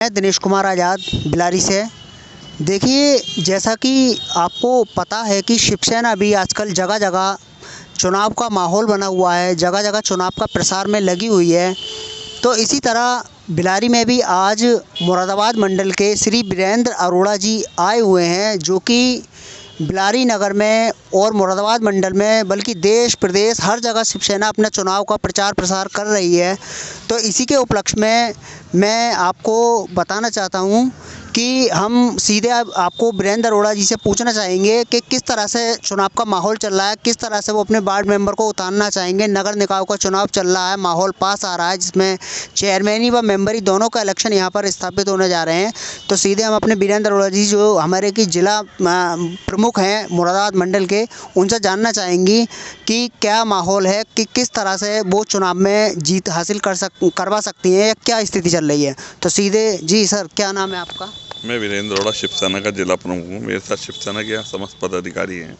मैं दिनेश कुमार आज़ाद बिलारी से। देखिए, जैसा कि आपको पता है कि शिवसेना भी आजकल जगह जगह चुनाव का माहौल बना हुआ है, जगह जगह चुनाव का प्रसार में लगी हुई है। तो इसी तरह बिलारी में भी आज मुरादाबाद मंडल के श्री वीरेंद्र अरोड़ा जी आए हुए हैं, जो कि बिलारी नगर में और मुरादाबाद मंडल में बल्कि देश प्रदेश हर जगह शिवसेना अपने चुनाव का प्रचार प्रसार कर रही है। तो इसी के उपलक्ष्य में मैं आपको बताना चाहता हूं कि हम सीधे आपको वीरेंद्र अरोड़ा जी से पूछना चाहेंगे कि किस तरह से चुनाव का माहौल चल रहा है, किस तरह से वो अपने वार्ड मेंबर को उतारना चाहेंगे। नगर निकायों का चुनाव चल रहा है, माहौल पास आ रहा है, जिसमें चेयरमैनी व मेंबरी दोनों का इलेक्शन यहाँ पर स्थापित होने जा रहे हैं। तो सीधे हम अपने वीरेंद्र अरोड़ा जी, जो हमारे की जिला प्रमुख हैं मुरादाबाद मंडल के, उनसे जानना चाहेंगी कि क्या माहौल है, कि किस तरह से वो चुनाव में जीत हासिल करवा सकती हैं, या क्या स्थिति चल रही है। तो सीधे जी सर, क्या नाम है आपका? मैं वीरेंद्र अरोड़ा शिवसेना का जिला प्रमुख हूँ। मेरे साथ शिवसेना के समस्त पदाधिकारी हैं।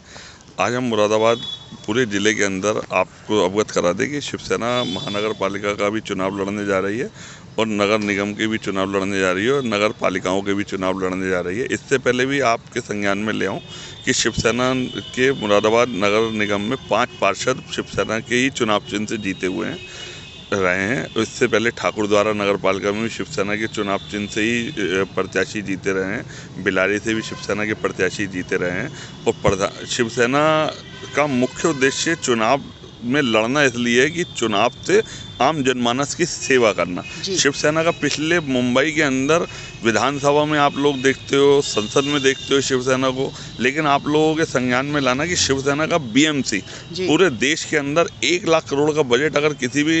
आज हम मुरादाबाद पूरे ज़िले के अंदर आपको अवगत करा दें कि शिवसेना महानगर पालिका का भी चुनाव लड़ने जा रही है और नगर निगम के भी चुनाव लड़ने जा रही है और नगर पालिकाओं के भी चुनाव लड़ने जा रही है। इससे पहले भी आपके संज्ञान में ले आऊँ कि शिवसेना के मुरादाबाद नगर निगम में 5 पार्षद शिवसेना के ही चुनाव चिन्ह से जीते हुए रहे हैं। इससे पहले ठाकुर द्वारा नगर पालिका में भी शिवसेना के चुनाव चिन्ह से ही प्रत्याशी जीते रहे हैं। बिलारी से भी शिवसेना के प्रत्याशी जीते रहे हैं। और शिवसेना का मुख्य उद्देश्य चुनाव में लड़ना इसलिए है कि चुनाव से आम जनमानस की सेवा करना। शिवसेना का पिछले मुंबई के अंदर विधानसभा में आप लोग देखते हो, संसद में देखते हो शिवसेना को, लेकिन आप लोगों के संज्ञान में लाना कि शिवसेना का बीएमसी पूरे देश के अंदर 1 लाख करोड़ का बजट अगर किसी भी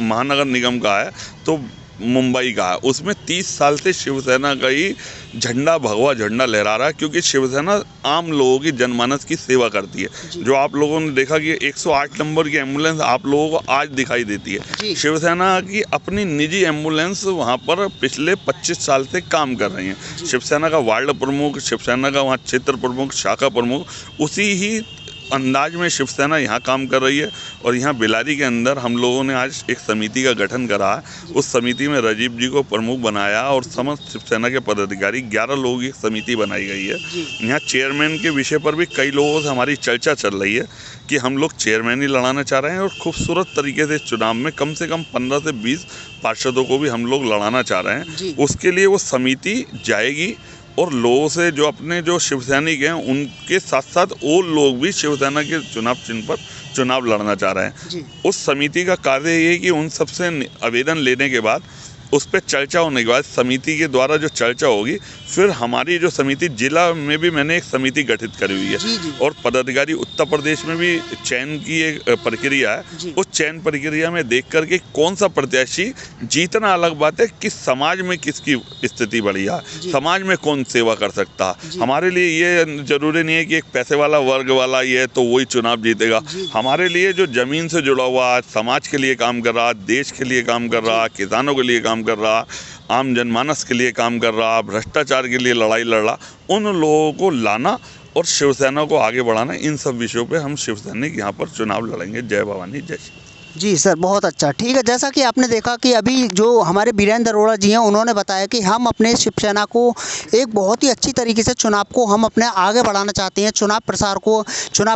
महानगर निगम का है तो मुंबई का है। उसमें 30 साल से शिवसेना का ही झंडा, भगवा झंडा लहरा रहा है, क्योंकि शिवसेना आम लोगों की जनमानस की सेवा करती है। जो आप लोगों ने देखा कि 108 नंबर की एम्बुलेंस आप लोगों को आज दिखाई देती है। शिवसेना की अपनी निजी एम्बुलेंस वहां पर पिछले 25 साल से काम कर रही हैं। शिवसेना का वार्ड प्रमुख, शिवसेना का वहाँ क्षेत्र प्रमुख, शाखा प्रमुख, उसी ही अंदाज में शिवसेना यहाँ काम कर रही है। और यहाँ बिलारी के अंदर हम लोगों ने आज एक समिति का गठन करा है। उस समिति में राजीव जी को प्रमुख बनाया और समस्त शिवसेना के पदाधिकारी 11 लोगों की समिति बनाई गई है। यहाँ चेयरमैन के विषय पर भी कई लोगों से हमारी चर्चा चल रही है कि हम लोग चेयरमैन ही लड़ाना चाह रहे हैं और खूबसूरत तरीके से चुनाव में कम से कम 15 से 20 पार्षदों को भी हम लोग लड़ाना चाह रहे हैं। उसके लिए वो समिति जाएगी और लोगों से, जो शिवसैनिक हैं, उनके साथ साथ और लोग भी शिवसेना के चुनाव चिन्ह पर चुनाव लड़ना चाह रहे हैं। उस समिति का कार्य ये है कि उन सबसे आवेदन लेने के बाद, उस पर चर्चा होने के बाद, समिति के द्वारा जो चर्चा होगी, फिर हमारी जो समिति जिला में भी मैंने एक समिति गठित करी हुई है। और पदाधिकारी उत्तर प्रदेश में भी चयन की एक प्रक्रिया है। उस चयन प्रक्रिया में देख करके कौन सा प्रत्याशी जीतना अलग बात है, कि समाज में किसकी स्थिति बढ़िया है, समाज में कौन सेवा कर सकता है। हमारे लिए ये जरूरी नहीं है कि एक पैसे वाला वर्ग वाला ही है तो वही चुनाव जीतेगा। हमारे लिए जो जमीन से जुड़ा हुआ है, समाज के लिए काम कर रहा, देश के लिए काम कर रहा, किसानों के लिए काम कर रहा, आम जनमानस के लिए काम कर रहा, भ्रष्टाचार के लिए लड़ाई लड़ रहा, उन लोगों को लाना और शिवसेना को आगे बढ़ाना, इन सब विषयों पे हम शिवसैनिक यहाँ पर चुनाव लड़ेंगे। जय भवानी, जय श्री। जी सर, बहुत अच्छा। ठीक है, जैसा कि आपने देखा कि अभी जो हमारे वीरेंद्र अरोड़ा जी हैं, उन्होंने बताया कि हम अपने शिवसेना को एक बहुत ही अच्छी तरीके से चुनाव को हम अपने आगे बढ़ाना चाहते हैं। चुनाव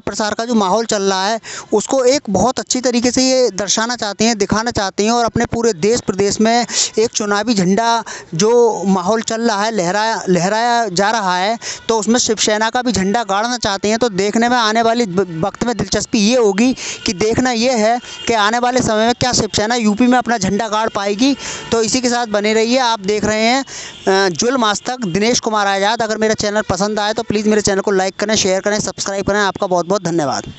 प्रसार का जो माहौल चल रहा है, उसको एक बहुत अच्छी तरीके से ये दर्शाना चाहते हैं, दिखाना चाहते हैं। और अपने पूरे देश प्रदेश में एक चुनावी झंडा जो माहौल चल रहा है, लहराया जा रहा है, तो उसमें शिवसेना का भी झंडा गाड़ना चाहते हैं। तो देखने में आने वाली वक्त में दिलचस्पी ये होगी कि देखना ये है कि आने वाले समय में क्या शिवसेना यूपी में अपना झंडा गाड़ पाएगी। तो इसी के साथ बने रहिए। आप देख रहे हैं जुल्म आज तक, दिनेश कुमार आज़ाद। अगर मेरा चैनल पसंद आए तो प्लीज़ मेरे चैनल को लाइक करें, शेयर करें, सब्सक्राइब करें। आपका बहुत बहुत धन्यवाद।